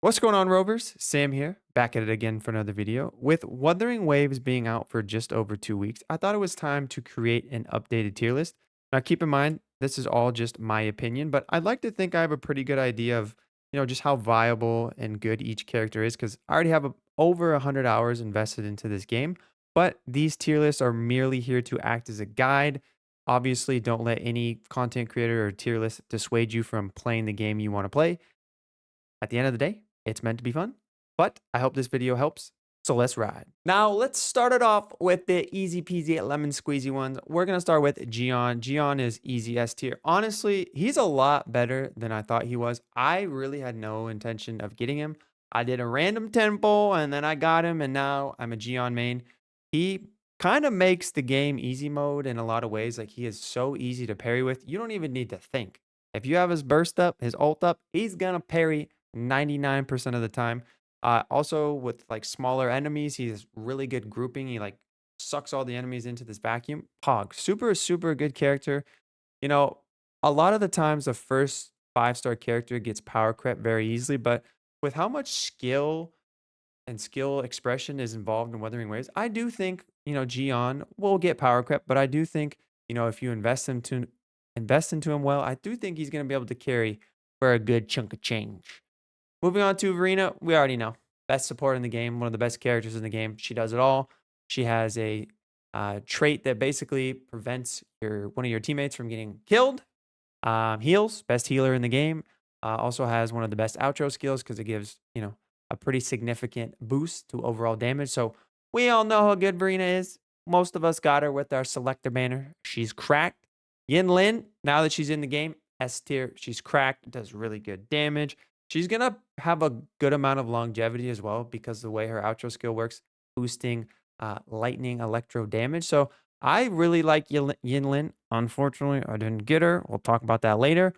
What's going on, Rovers? Sam here, back at it again for another video. With Wuthering Waves being out for just over 2 weeks, I thought it was time to create an updated tier list. Now, keep in mind, this is all just my opinion, but I'd like to think I have a pretty good idea of, just how viable and good each character is, because I already have over 100 hours invested into this game. But these tier lists are merely here to act as a guide. Obviously, don't let any content creator or tier list dissuade you from playing the game you want to play. At the end of the day, it's meant to be fun, but I hope this video helps. So let's ride. Now, let's start it off with the easy peasy lemon squeezy ones. We're going to start with Gion. Gion is easy S tier. Honestly, he's a lot better than I thought he was. I really had no intention of getting him. I did a random tempo and then I got him, and now I'm a Gion main. He kind of makes the game easy mode in a lot of ways. Like, he is so easy to parry with. You don't even need to think. If you have his burst up, his ult up, he's going to parry 99% of the time. Also, with like smaller enemies, he has really good grouping. He like sucks all the enemies into this vacuum. Pog, super, super good character. You know, a lot of the times the first 5-star character gets power crept very easily, but with how much skill and skill expression is involved in Wuthering Waves, I do think, Gion will get power crept, but I do think, if you invest into him well, I do think he's gonna be able to carry for a good chunk of change. Moving on to Verena, we already know. Best support in the game, one of the best characters in the game. She does it all. She has a trait that basically prevents one of your teammates from getting killed. Heals, best healer in the game. Also has one of the best outro skills because it gives, a pretty significant boost to overall damage. So we all know how good Verena is. Most of us got her with our selector banner. She's cracked. Yin Lin, now that she's in the game, S tier, she's cracked, does really good damage. She's going to have a good amount of longevity as well because the way her outro skill works, boosting lightning electro damage. So I really like Yin Unfortunately, I didn't get her. We'll talk about that later.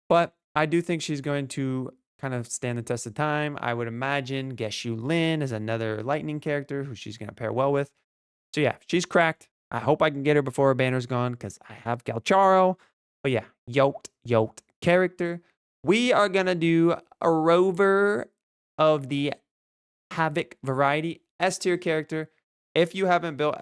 But I do think she's going to kind of stand the test of time. I would imagine Geshu Lin is another lightning character who she's going to pair well with. So yeah, she's cracked. I hope I can get her before her banner's gone because I have Galcharo. But yeah, yoked character. We are going to do a rover of the Havoc variety, S tier character. If you haven't built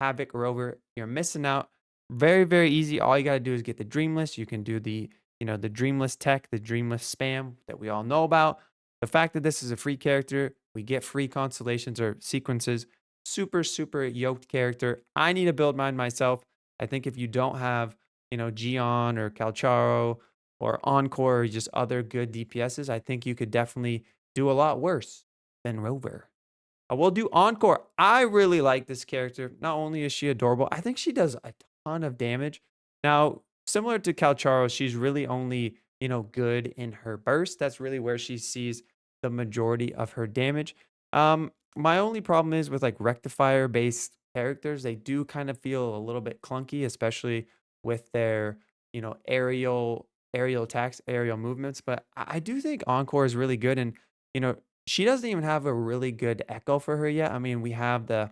Havoc Rover, you're missing out. Very, very easy. All you got to do is get the Dreamless. You can do the Dreamless tech, the Dreamless spam that we all know about. The fact that this is a free character, we get free constellations or sequences. Super, super yoked character. I need to build mine myself. I think if you don't have, Gion or Calcharo or Encore or just other good DPSs, I think you could definitely do a lot worse than Rover. We'll do Encore. I really like this character. Not only is she adorable, I think she does a ton of damage. Now, similar to Calcharo, she's really only, good in her burst. That's really where she sees the majority of her damage. My only problem is with like rectifier based characters, they do kind of feel a little bit clunky, especially with their, aerial attacks, aerial movements. But I do think Encore is really good. And, she doesn't even have a really good echo for her yet. I mean, we have the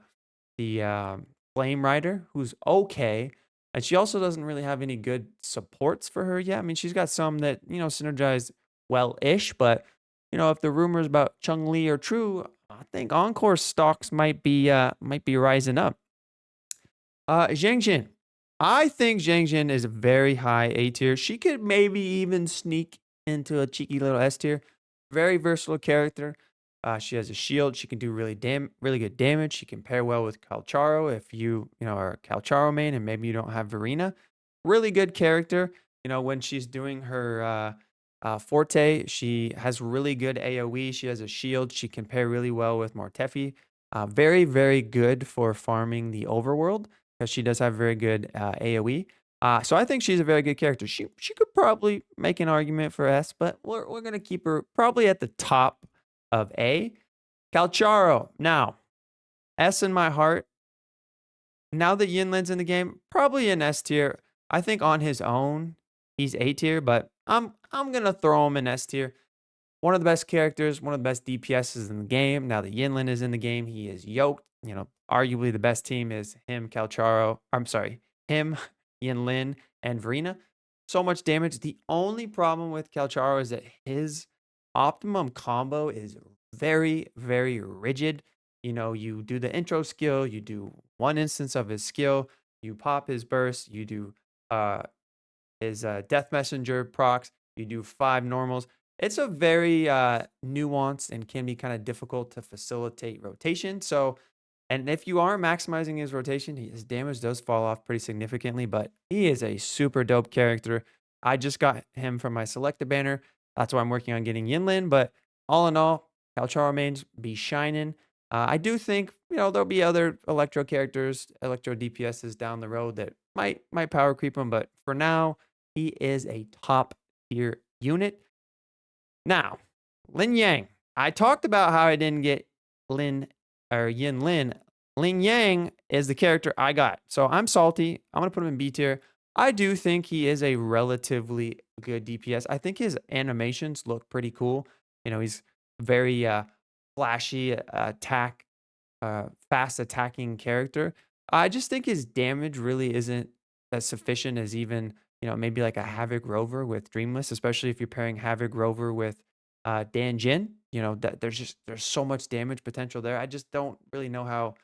Flame Rider, who's okay, and she also doesn't really have any good supports for her yet. I mean, she's got some that synergize well-ish, but if the rumors about Chung Li are true, I think Encore stocks might be rising up. Zhang Jin. I think Zhang Jin is a very high A tier. She could maybe even sneak into a cheeky little S tier. Very versatile character. She has a shield. She can do really good damage. She can pair well with Calcharo if you are a Calcharo main and maybe you don't have Verena. Really good character. When she's doing her forte, she has really good AoE. She has a shield. She can pair really well with Mortefi. Very, very good for farming the overworld because she does have very good AoE. So I think she's a very good character. She could probably make an argument for S, but we're gonna keep her probably at the top of A. Calcharo. Now, S in my heart. Now that Yinlin's in the game, probably an S tier. I think on his own, he's A tier, but I'm gonna throw him in S tier. One of the best characters, one of the best DPSs in the game. Now that Yinlin is in the game, he is yoked. Arguably the best team is him, Calcharo. I'm sorry, him, Yinlin, and Verena. So much damage. The only problem with Calcharo is that his optimum combo is very, very rigid. You know, you do the intro skill, you do one instance of his skill, you pop his burst, you do uh his death messenger procs, you do 5 normals. It's a very nuanced and can be kind of difficult to facilitate rotation. So and if you are maximizing his rotation, his damage does fall off pretty significantly, but he is a super dope character. I just got him from my selected banner. That's why I'm working on getting Yinlin. But all in all, Calchar mains be shining. I do think there'll be other electro characters, electro DPSs down the road that might power creep him, but for now, he is a top tier unit. Now, Lin Yang. I talked about how I didn't get Lin or Yin Lin. Lin Yang is the character I got. So I'm salty. I'm going to put him in B tier. I do think he is a relatively good DPS. I think his animations look pretty cool. He's very flashy fast attacking character. I just think his damage really isn't as sufficient as even, maybe like a Havoc Rover with Dreamless, especially if you're pairing Havoc Rover with Dan Jin. That there's so much damage potential there. I just don't really know how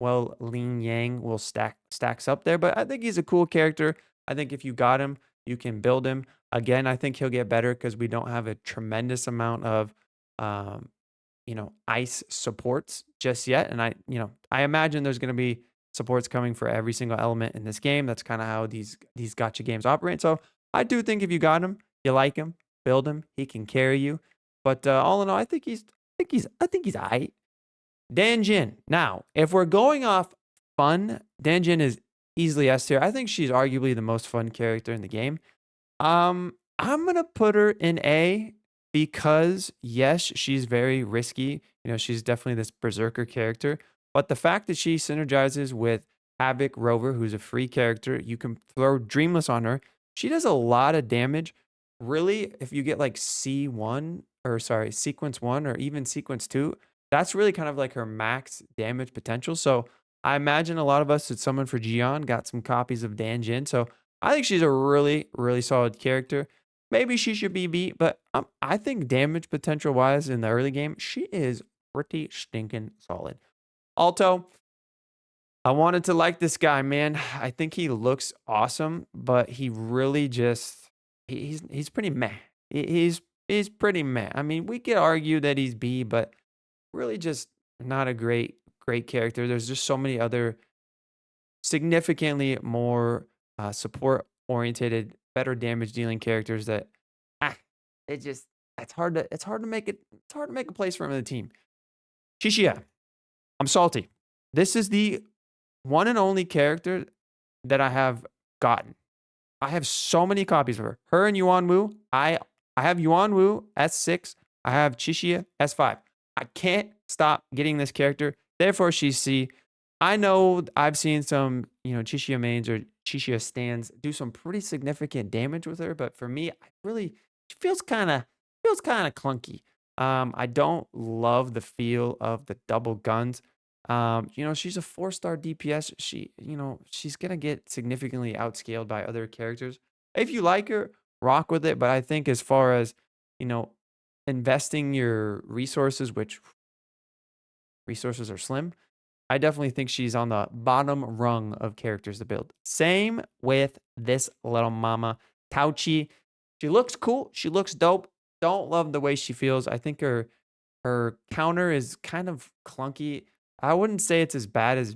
well Lin Yang will stacks up there, but I think he's a cool character. I think if you got him, you can build him. Again, I think he'll get better because we don't have a tremendous amount of um, ice supports just yet. And I imagine there's going to be supports coming for every single element in this game. That's kind of how these gotcha games operate. So I do think if you got him, you like him, build him, he can carry you. But all in all, I think he's aight. Danjin. Now, if we're going off fun, Danjin is easily S tier. I think she's arguably the most fun character in the game. I'm gonna put her in A because yes, she's very risky. She's definitely this berserker character. But the fact that she synergizes with Havoc Rover, who's a free character, you can throw Dreamless on her. She does a lot of damage. Really, if you get like C1 or sorry, sequence one or even sequence two, that's really kind of like her max damage potential. So I imagine a lot of us that summoned for Gion got some copies of Danjin. So I think she's a really, really solid character. Maybe she should be beat, but I think damage potential wise in the early game, she is pretty stinking solid. Alto, I wanted to like this guy, man. I think he looks awesome, but he really just he's pretty meh. He's pretty meh. I mean, we could argue that he's B, but really just not a great character. There's just so many other significantly more support oriented, better damage dealing characters that ah, it just it's hard to make a place for him in the team. Shishia, I'm salty. This is the one and only character that I have gotten. I have so many copies of her. Her and Yuan Wu. I have Yuan Wu S6. I have Chishia S5. I can't stop getting this character. Therefore, she's C. I know I've seen some, Chishia mains or Chishia stands do some pretty significant damage with her, but for me, she feels kind of clunky. I don't love the feel of the double guns. She's a 4-star DPS. She's gonna get significantly outscaled by other characters. If you like her, rock with it. But I think as far as, you know, investing your resources, which resources are slim, I definitely think she's on the bottom rung of characters to build. Same with this little mama, Tauchi. She looks cool. She looks dope. Don't love the way she feels. I think her counter is kind of clunky. I wouldn't say it's as bad as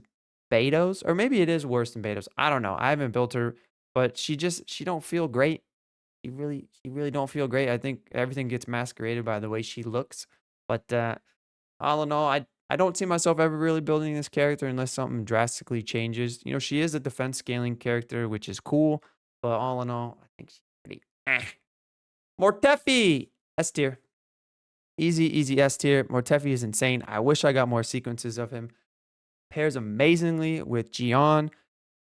Beto's, or maybe it is worse than Beto's. I don't know. I haven't built her, but she don't feel great. She really don't feel great. I think everything gets masqueraded by the way she looks. But all in all, I don't see myself ever really building this character unless something drastically changes. She is a defense scaling character, which is cool. But all in all, I think she's pretty. Mortefi S tier. Easy S tier. Mortefi is insane. I wish I got more sequences of him. Pairs amazingly with Gion.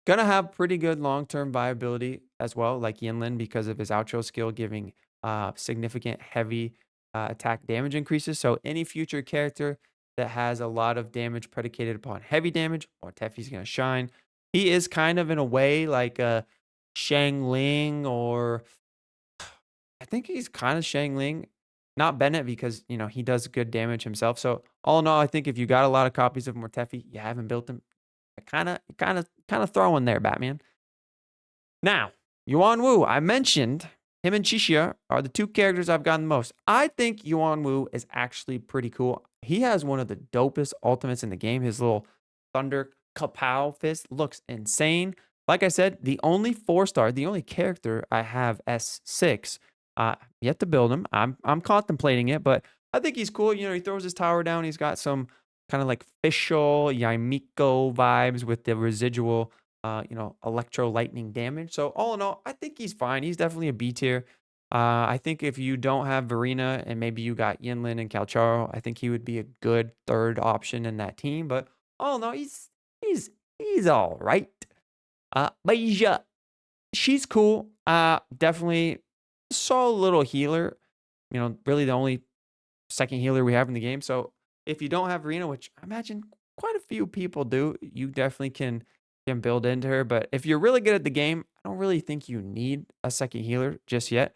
Gonna have pretty good long-term viability as well, like Yinlin, because of his outro skill giving significant heavy attack damage increases. So any future character that has a lot of damage predicated upon heavy damage, Mortefi's gonna shine. He is kind of in a way like a Shang Ling, or I think he's kind of Shang Ling Not Bennett because, he does good damage himself. So all in all, I think if you got a lot of copies of Mortefi, you haven't built him, kind of throwing there, Batman. Now, Yuan Wu, I mentioned him and Chixia are the two characters I've gotten the most. I think Yuan Wu is actually pretty cool. He has one of the dopest ultimates in the game. His little thunder kapow fist looks insane. Like I said, the only 4-star, the only character I have S6, yet to build him. I'm contemplating it, but I think he's cool. He throws his tower down. He's got some kind of like official Yaimiko vibes with the residual electro lightning damage. So all in all, I think he's fine. He's definitely a B tier. I think if you don't have Verena and maybe you got Yinlin and Calcharo, I think he would be a good third option in that team. But all in all, he's he's all right. Beija, she's cool. Definitely solid little healer. Really the only second healer we have in the game. So if you don't have Rena, which I imagine quite a few people do, you definitely can build into her. But if you're really good at the game, I don't really think you need a second healer just yet.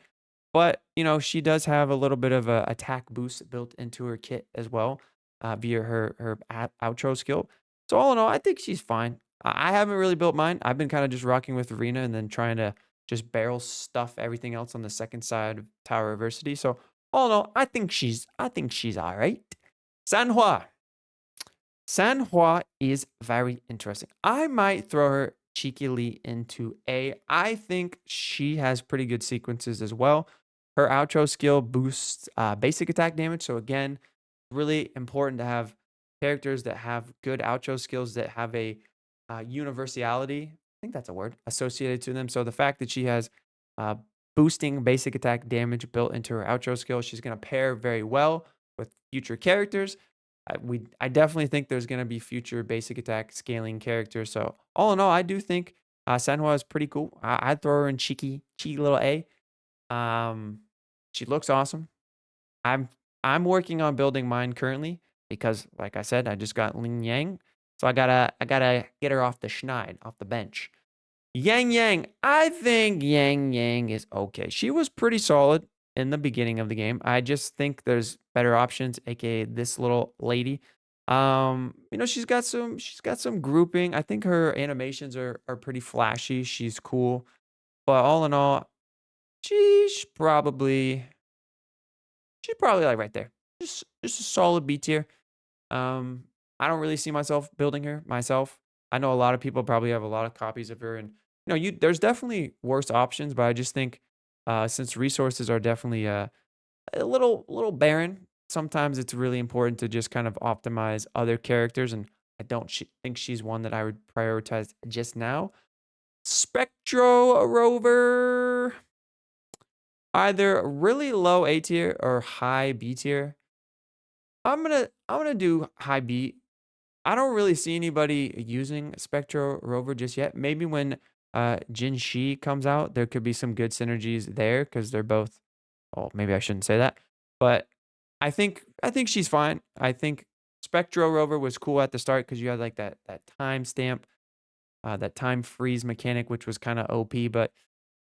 But she does have a little bit of a attack boost built into her kit as well, via her outro skill. So all in all, I think she's fine. I haven't really built mine. I've been kind of just rocking with Arena and then trying to just barrel stuff everything else on the second side of Tower Adversity. So all in all, I think she's all right. Sanhua. Sanhua is very interesting. I might throw her cheekily into A. I think she has pretty good sequences as well. Her outro skill boosts basic attack damage. So again, really important to have characters that have good outro skills that have a universality. I think that's a word associated to them. So the fact that she has uh, boosting basic attack damage built into her outro skill, she's going to pair very well with future characters. I definitely think there's going to be future basic attack scaling characters. So all in all, I do think Senhua is pretty cool. I'd throw her in cheeky little A. Um, she looks awesome. I'm I'm working on building mine currently because, like I said, I just got Ling Yang, so I gotta get her off the schneid, off the bench. Yang Yang, I think Yang Yang is okay. She was pretty solid in the beginning of the game. I just think there's better options, aka this little lady. She's got some grouping. I think her animations are pretty flashy. She's cool. But all in all, she's probably she's probably like right there. Just a solid B tier. Um, I don't really see myself building her myself. I know a lot of people probably have a lot of copies of her, and there's definitely worse options, but I just think since resources are definitely a little barren, sometimes it's really important to just kind of optimize other characters, and I don't think she's one that I would prioritize just now. Spectro Rover, either really low A tier or high B tier. I'm gonna do high B. I don't really see anybody using Spectro Rover just yet. Maybe when Jin Shi comes out, there could be some good synergies there because they're both. Oh, maybe I shouldn't say that, but I think she's fine. I think Spectro Rover was cool at the start because you had like that time stamp, that time freeze mechanic, which was kind of OP. But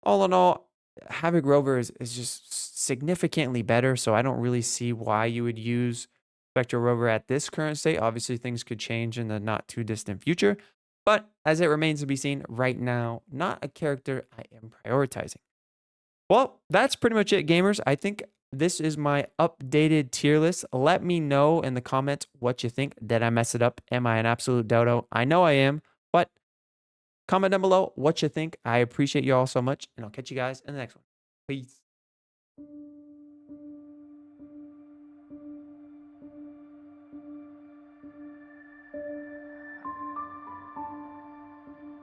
all in all, Havoc Rover is just significantly better. So I don't really see why you would use Spectral Rover at this current state. Obviously, things could change in the not too distant future. But as it remains to be seen right now, not a character I am prioritizing. Well, that's pretty much it, gamers. I think this is my updated tier list. Let me know in the comments what you think. Did I mess it up? Am I an absolute dodo? I know I am, but comment down below what you think. I appreciate you all so much, and I'll catch you guys in the next one. Peace.